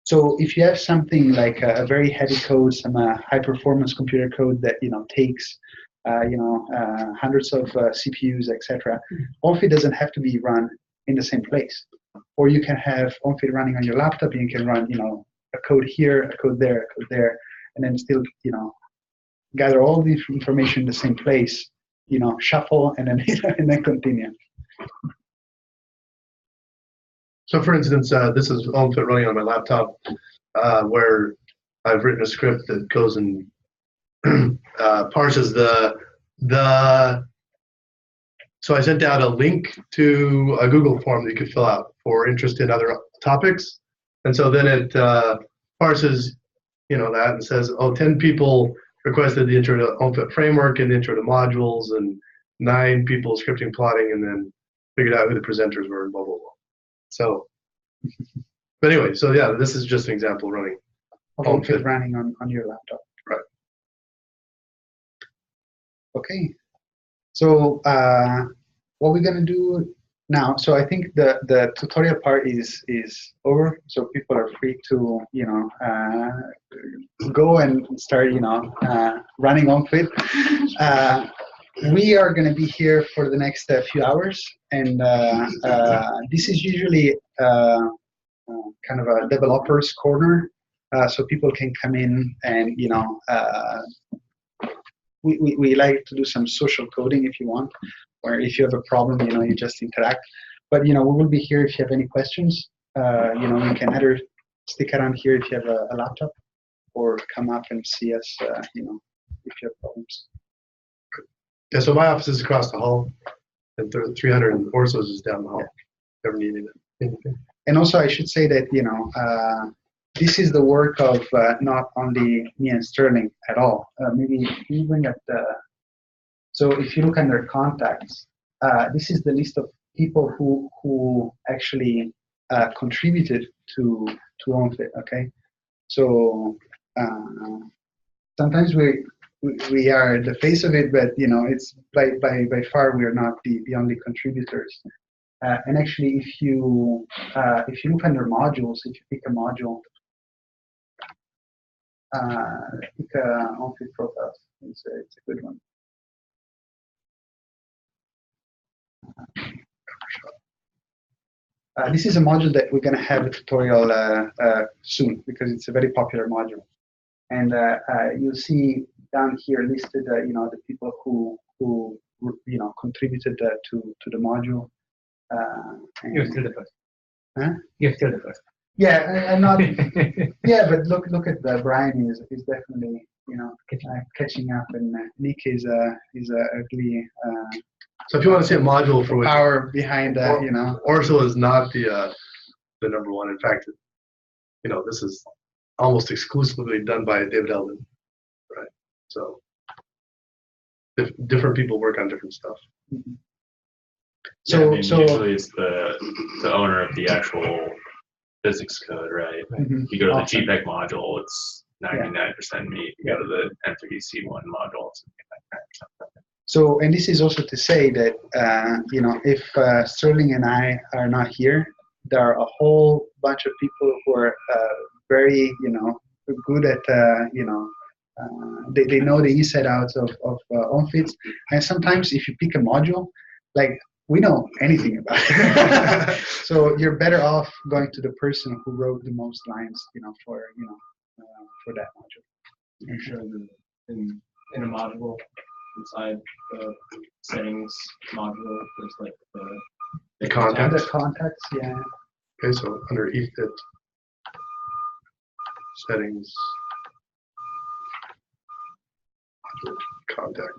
Speaker 1: So if you have something like a very heavy code, some high-performance computer code that takes, hundreds of CPUs, etc., OMFIT doesn't have to be run in the same place. Or you can have OMFIT running on your laptop, and you can run, a code here, a code there, a code there, and then still, gather all the information in the same place, shuffle, and then and then continue.
Speaker 2: So for instance, this is OMFIT running on my laptop, where I've written a script that goes and parses so I sent out a link to a Google form that you could fill out for interest in other topics. And so then it parses, that and says, 10 people requested the intro to OMFIT framework and the intro to modules, and 9 people scripting plotting, and then figured out who the presenters were, and blah, blah, blah. So, but anyway, so yeah, this is just an example running.
Speaker 1: OMFIT running on your laptop.
Speaker 2: Right.
Speaker 1: Okay. So what we're going to do now, so I think the tutorial part is over, so people are free to, go and start, running OMFIT. We are going to be here for the next few hours, and this is usually kind of a developer's corner, so people can come in and, we like to do some social coding if you want, or if you have a problem, you just interact. But, we will be here if you have any questions. You can either stick around here if you have a laptop, or come up and see us, if you have problems.
Speaker 2: Yeah, so my office is across the hall, and 300 and Orso's is down the hall. Never needed anything.
Speaker 1: And also, I should say that, this is the work of not only me and Sterling at all. Maybe can you bring up the, so if you look under contacts, this is the list of people who actually contributed to OMFIT, okay? So sometimes we are the face of it, but it's by far we are not the only contributors. And actually, if you look under modules, if you pick a module, pick OMFIT profiles. It's a good one. This is a module that we're going to have a tutorial soon, because it's a very popular module. And you'll see down here listed, the people who contributed to the module.
Speaker 3: You're still the first.
Speaker 1: Huh?
Speaker 3: You're still the first.
Speaker 1: Yeah, I'm not. Yeah, but look at Brian is definitely catching up, and Nick is ugly.
Speaker 2: So if you want to see a module for which
Speaker 1: power behind that,
Speaker 2: Orso is not the number one. In fact, this is almost exclusively done by David Eldon, right? So different people work on different stuff.
Speaker 1: Mm-hmm.
Speaker 7: So usually it's the owner of the actual physics code, right?
Speaker 1: Mm-hmm.
Speaker 7: If you go to the GPEG module, it's 99% me. If you go to the M3DC1 module, it's 99%.
Speaker 1: So, and this is also to say that, if Sterling and I are not here, there are a whole bunch of people who are very, good at, they know the inside outs of OMFITs. And sometimes if you pick a module, like, we know anything about it. So you're better off going to the person who wrote the most lines, for that module.
Speaker 8: I'm sure in a module inside the settings module, there's like
Speaker 2: The contacts.
Speaker 1: The contacts, yeah.
Speaker 2: Okay, so under EFIT settings, contact.